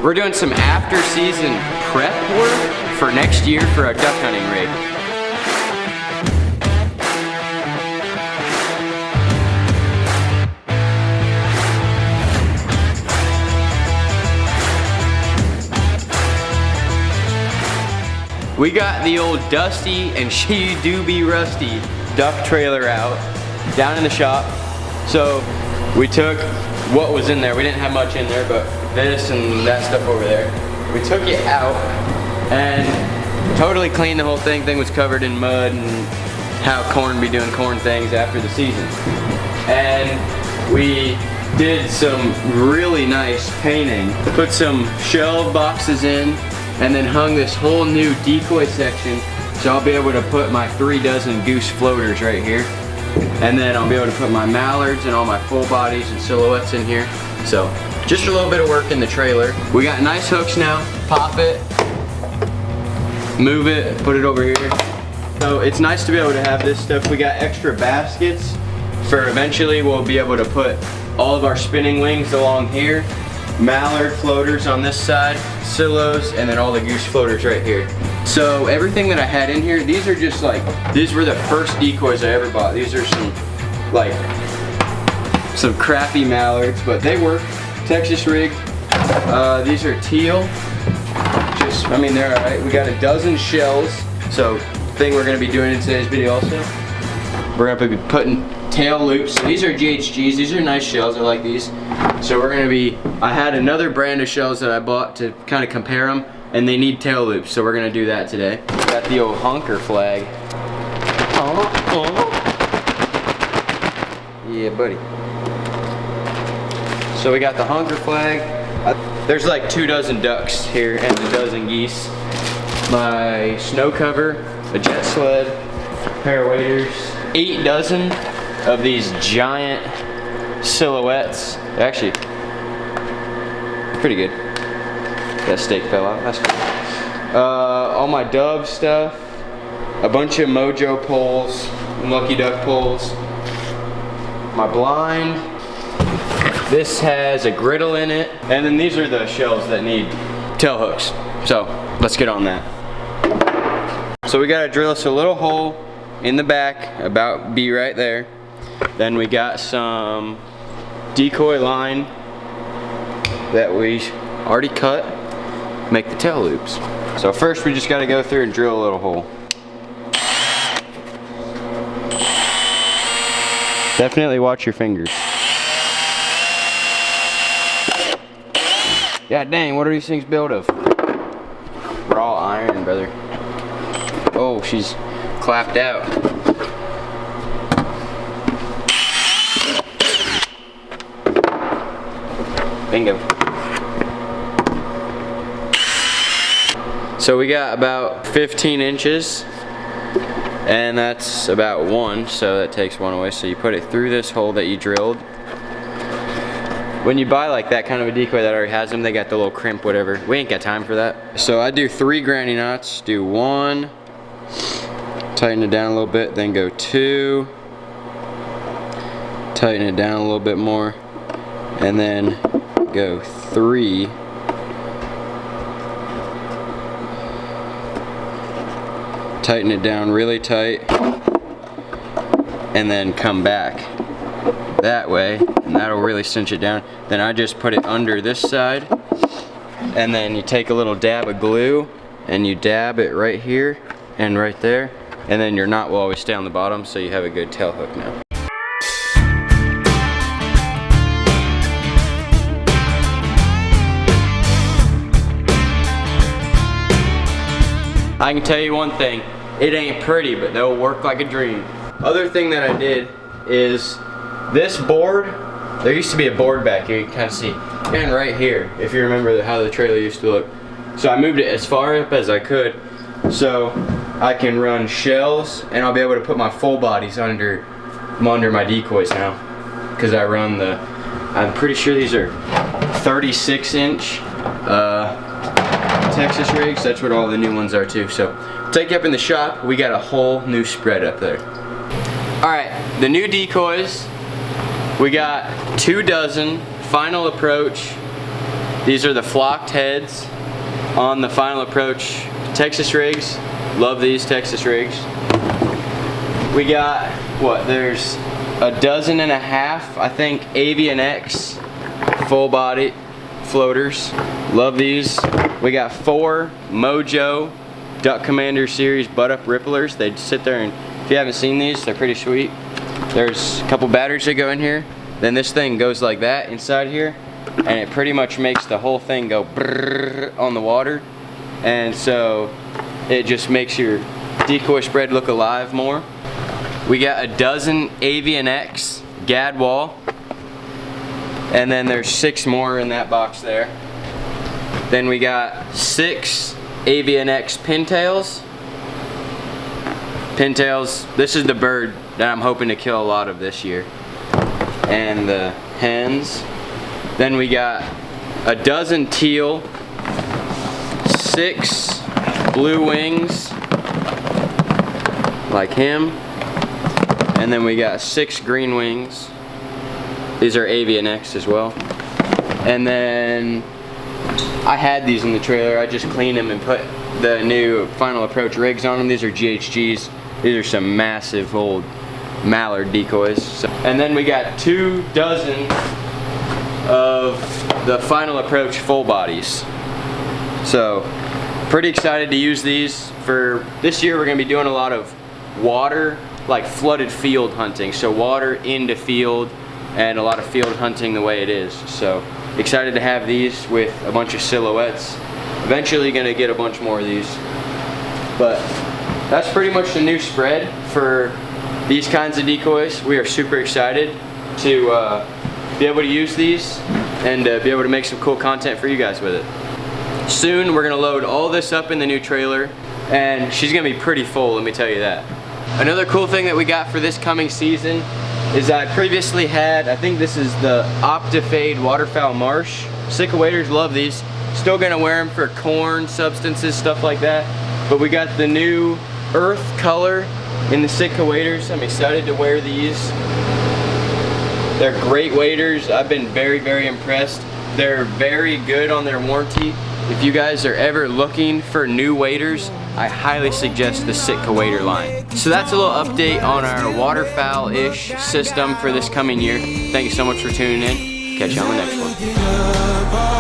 We're doing some after season prep work for next year for our duck hunting rig. We got the old dusty and she do be rusty duck trailer out down in the shop. So we took what was in there. We didn't have much in there, but this and that stuff over there. We took it out and totally cleaned the whole thing. Thing was covered in mud and how corn be doing corn things after the season. And we did some really nice painting. Put some shelf boxes in and then hung this whole new decoy section. So I'll be able to put my 3 dozen goose floaters right here. And then I'll be able to put my mallards and all my full bodies and silhouettes in here. So just a little bit of work in the trailer. We got nice hooks now. Pop it, move it, put it over here. So it's nice to be able to have this stuff. We got extra baskets for eventually we'll be able to put all of our spinning wings along here. Mallard floaters on this side, silos, and then all the goose floaters right here. So everything that I had in here, these are just like, these were the first decoys I ever bought. These are some crappy mallards, but they work. Texas rig. These are teal. I mean, they're alright. We got a dozen shells. So thing we're gonna be doing in today's video also. We're gonna be putting tail loops. These are GHGs. These are nice shells. I like these. So we're gonna be, I had another brand of shells that I bought to kind of compare them, and they need tail loops. So we're gonna do that today. Got the old honker flag. Yeah, buddy. So we got the honker flag. There's like 2 dozen ducks here and a dozen geese. My snow cover, a jet sled, a pair of waders, 8 dozen of these giant silhouettes. Actually, pretty good. That steak fell out. That's good. All my dove stuff, a bunch of Mojo poles, Lucky Duck poles, my blind. This has a griddle in it, and then these are the shells that need tail hooks. So let's get on that. So we gotta drill us a little hole in the back, about be right there. Then we got some decoy line that we already cut, make the tail loops. So first we just gotta go through and drill a little hole. Definitely watch your fingers. God dang, what are these things built of? Raw iron, brother. Oh, she's clapped out. Bingo. So we got about 15 inches, and that's about 1, so that takes 1 away. So you put it through this hole that you drilled. When you buy like that kind of a decoy that already has them, they got the little crimp, whatever. We ain't got time for that. So I do 3 granny knots, do 1, tighten it down a little bit, then go 2, tighten it down a little bit more, and then go 3, tighten it down really tight, and then come back that way, and that'll really cinch it down. Then I just put it under this side, and then you take a little dab of glue and you dab it right here and right there, and then your knot will always stay on the bottom, so you have a good tail hook now. I can tell you one thing, it ain't pretty, but they'll work like a dream. Other thing that I did is this board, there used to be a board back here, you can kind of see, and right here, if you remember how the trailer used to look. So I moved it as far up as I could, so I can run shells, and I'll be able to put my full bodies under my decoys now, because I run the, I'm pretty sure these are 36-inch Texas rigs. That's what all the new ones are too. So take you up in the shop, we got a whole new spread up there. Alright, the new decoys, we got 2 dozen, final approach, These are the flocked heads on the Final Approach Texas rigs. Love these Texas rigs. We got, what, there's a dozen and a half, I think, Avian X full body floaters. Love these. We got 4 Mojo Duck Commander Series butt up ripplers. They sit there, and if you haven't seen these, they're pretty sweet. There's a couple batteries that go in here. Then this thing goes like that inside here, and it pretty much makes the whole thing go brrrr on the water. And so it just makes your decoy spread look alive more. We got a dozen Avian X Gadwall, and then there's 6 more in that box there. Then we got 6 Avian X pintails. Pintails, this is the bird that I'm hoping to kill a lot of this year. And the hens. Then we got a dozen teal, 6 blue wings, like him. And then we got 6 green wings. These are Avian X as well. And then I had these in the trailer. I just cleaned them and put the new Final Approach rigs on them. These are GHGs. These are some massive old mallard decoys. And then we got 2 dozen of the Final Approach full bodies. So pretty excited to use these. For this year we're going to be doing a lot of water, like flooded field hunting. So water into field, and a lot of field hunting the way it is. So excited to have these with a bunch of silhouettes. Eventually gonna get a bunch more of these. But that's pretty much the new spread for these kinds of decoys. We are super excited to be able to use these and be able to make some cool content for you guys with it. Soon we're gonna load all this up in the new trailer, and she's gonna be pretty full, let me tell you that. Another cool thing that we got for this coming season is I previously had, I think this is the Optifade Waterfowl Marsh. Sitka waders love these. Still gonna wear them for corn, substances, stuff like that. But we got the new earth color in the Sitka waders. I'm excited to wear these. They're great waders. I've been very, very impressed. They're very good on their warranty. If you guys are ever looking for new waders, I highly suggest the Sitka wader line. So that's a little update on our waterfowl-ish system for this coming year. Thank you so much for tuning in. Catch you on the next one.